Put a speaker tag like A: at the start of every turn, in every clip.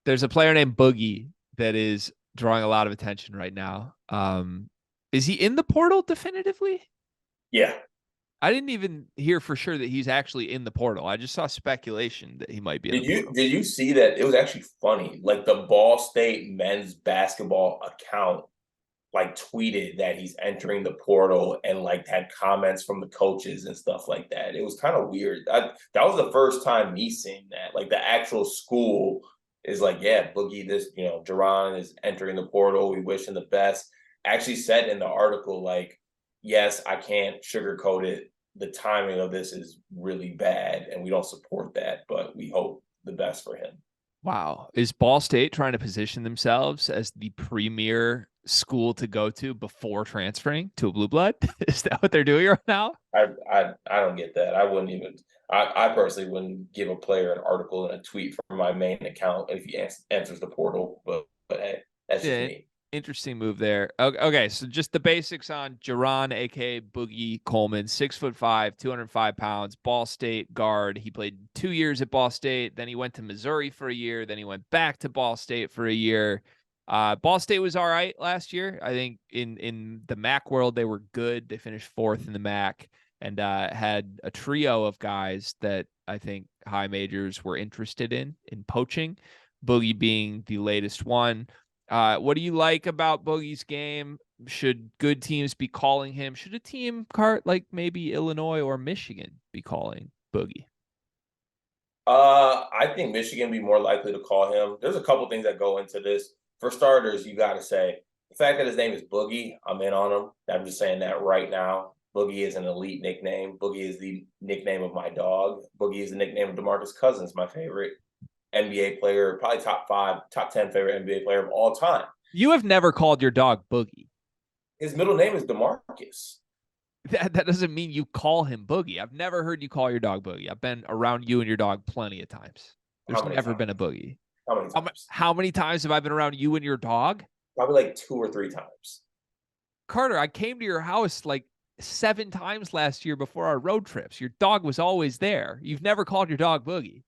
A: There's a player named Boogie that is drawing a lot of attention right now. Is he in the portal definitively?
B: Yeah.
A: I didn't even hear for sure that he's actually in the portal. I just saw speculation that he might be in the
B: Did you
A: portal.
B: did you see that? It was actually funny. Like the Ball State men's basketball account like tweeted that he's entering the portal and like had comments from the coaches and stuff like that. It was kind of weird. That was the first time me seeing that. Like the actual school is like, yeah, Boogie, this, Jarron is entering the portal. We wish him the best. Actually said in the article, like, yes, I can't sugarcoat it. The timing of this is really bad and we don't support that, but we hope the best for him.
A: Wow. Is Ball State trying to position themselves as the premier school to go to before transferring to a blue blood? Is that what they're doing right now?
B: I don't get that. I wouldn't even. I personally wouldn't give a player an article and a tweet from my main account if he answers the portal. But hey, that's just
A: Yeah,
B: me.
A: interesting move there. Okay, so just the basics on Jarron, aka Boogie Coleman, 6'5", 205 pounds, Ball State guard. He played 2 years at Ball State, then he went to Missouri for a year, then he went back to Ball State for a year. Ball State was all right last year. I think in the MAC world they were good. They finished fourth in the MAC and had a trio of guys that I think high majors were interested in poaching. Boogie being the latest one. What do you like about Boogie's game? Should good teams be calling him? Should a team cart like maybe Illinois or Michigan be calling Boogie?
B: I think Michigan be more likely to call him. There's a couple things that go into this. For starters, you got to say the fact that his name is Boogie. I'm in on him. I'm just saying that right now. Boogie is an elite nickname. Boogie is the nickname of my dog. Boogie is the nickname of DeMarcus Cousins, my favorite NBA player, probably top five, top 10 favorite NBA player of all time.
A: You have never called your dog Boogie.
B: His middle name is DeMarcus.
A: That doesn't mean you call him Boogie. I've never heard you call your dog Boogie. I've been around you and your dog plenty of times.
B: How
A: There's
B: many
A: never
B: times?
A: been a Boogie.
B: How many
A: How,
B: times?
A: how many times have I been around you and your dog?
B: Probably like two or three times.
A: Carter, I came to your house like 7 times last year before our road trips. Your dog was always there. You've never called your dog Boogie.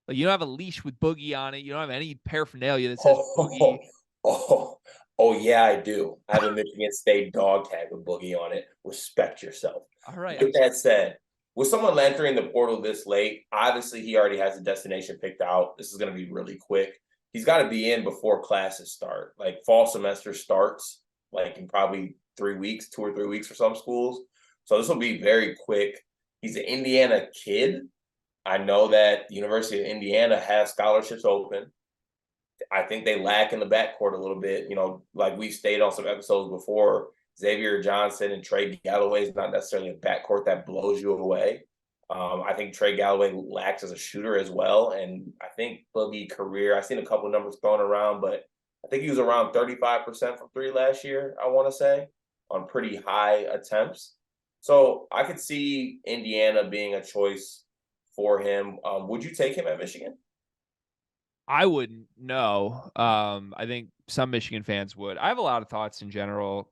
A: Like you don't have a leash with Boogie on it. You don't have any paraphernalia that says
B: Oh,
A: Boogie.
B: oh, oh, yeah, I do. I have a Michigan State dog tag with Boogie on it. Respect yourself.
A: All right,
B: With that said, with someone entering the portal this late, obviously he already has a destination picked out. This is going to be really quick. He's got to be in before classes start. Like fall semester starts, like in probably 3 weeks, 2 or 3 weeks for some schools. So this will be very quick. He's an Indiana kid. I know that the University of Indiana has scholarships open. I think they lack in the backcourt a little bit. Like we've stated on some episodes before, Xavier Johnson and Trey Galloway is not necessarily a backcourt that blows you away. I think Trey Galloway lacks as a shooter as well. And I think Boogie career, I've seen a couple numbers thrown around, but I think he was around 35% from three last year, I want to say, on pretty high attempts. So I could see Indiana being a choice for him. Would you take him at Michigan?
A: I wouldn't know. I think some Michigan fans would. I have a lot of thoughts in general.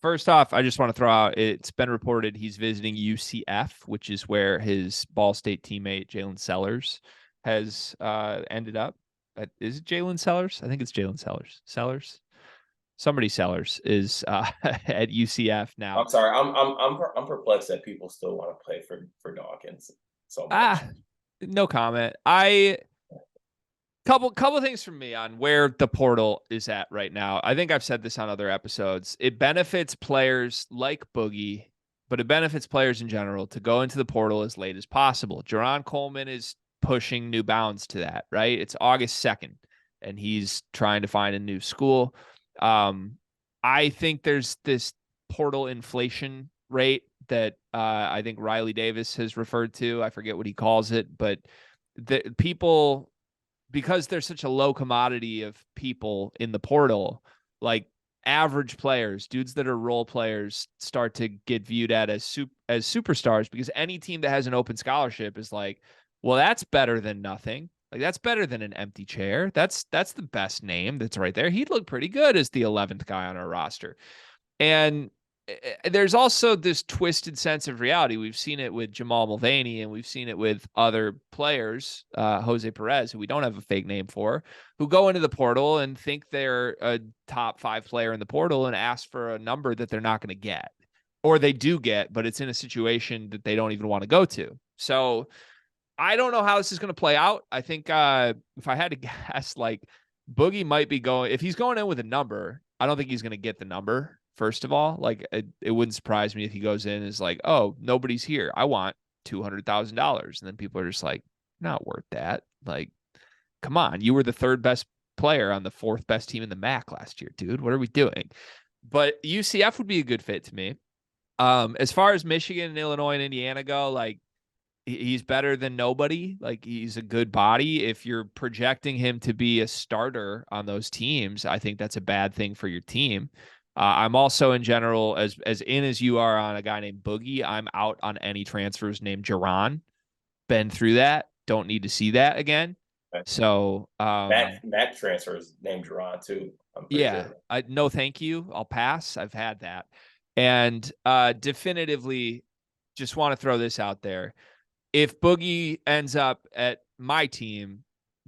A: First off, I just want to throw out it's been reported he's visiting UCF, which is where his Ball State teammate Jalen Sellers has ended up. Is it Jalen Sellers? I think it's Jalen Sellers. Somebody Sellers is at UCF now.
B: I'm sorry. I'm perplexed that people still want to play for Dawkins so much.
A: Ah, no comment. Couple things from me on where the portal is at right now. I think I've said this on other episodes. It benefits players like Boogie, but it benefits players in general to go into the portal as late as possible. Jarron Coleman is pushing new bounds to that, right? It's August 2nd, and he's trying to find a new school. I think there's this portal inflation rate that I think Riley Davis has referred to. I forget what he calls it, but the people, because there's such a low commodity of people in the portal, like average players, dudes that are role players, start to get viewed at as superstars, because any team that has an open scholarship is like, well, that's better than nothing. Like that's better than an empty chair. That's the best name that's right there. He'd look pretty good as the 11th guy on our roster. And there's also this twisted sense of reality. We've seen it with Jamal Mulvaney, and we've seen it with other players, Jose Perez, who we don't have a fake name for, who go into the portal and think they're a top 5 player in the portal and ask for a number that they're not going to get, or they do get, but it's in a situation that they don't even want to go to. So I don't know how this is going to play out. I think if I had to guess, like Boogie might be going, if he's going in with a number, I don't think he's going to get the number. First of all, like it wouldn't surprise me if he goes in and is like, oh, nobody's here. I want $200,000. And then people are just like, not worth that. Like, come on. You were the 3rd best player on the 4th best team in the MAC last year, dude. What are we doing? But UCF would be a good fit to me. As far as Michigan and Illinois and Indiana go, like, he's better than nobody. Like, he's a good body. If you're projecting him to be a starter on those teams, I think that's a bad thing for your team. I'm also in general, as in as you are on a guy named Boogie, I'm out on any transfers named Jarron. Been through that. Don't need to see that again. So
B: Mac transfers named Jarron too. I'm pretty
A: yeah,
B: sure.
A: no thank you. I'll pass. I've had that. And definitively just want to throw this out there. If Boogie ends up at my team,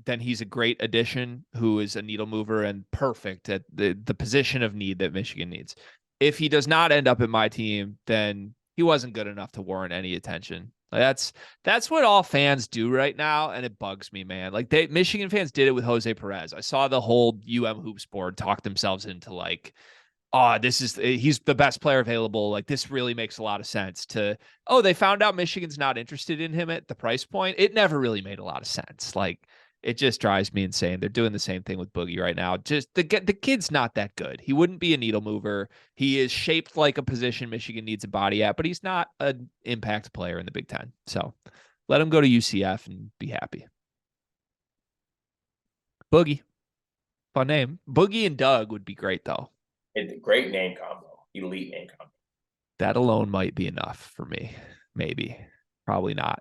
A: then he's a great addition who is a needle mover and perfect at the position of need that Michigan needs. If he does not end up at my team, then he wasn't good enough to warrant any attention. Like, that's what all fans do right now, and it bugs me, man. Like, Michigan fans did it with Jose Perez. I saw the whole Hoops board talk themselves into like, oh, he's the best player available. Like, this really makes a lot of sense to, oh, they found out Michigan's not interested in him at the price point. It never really made a lot of sense. Like, it just drives me insane. They're doing the same thing with Boogie right now. Just the kid's not that good. He wouldn't be a needle mover. He is shaped like a position Michigan needs a body at, but he's not an impact player in the Big Ten. So let him go to UCF and be happy. Boogie. Fun name. Boogie and Doug would be great, though.
B: Great name combo. Elite name combo.
A: That alone might be enough for me. Maybe. Probably not.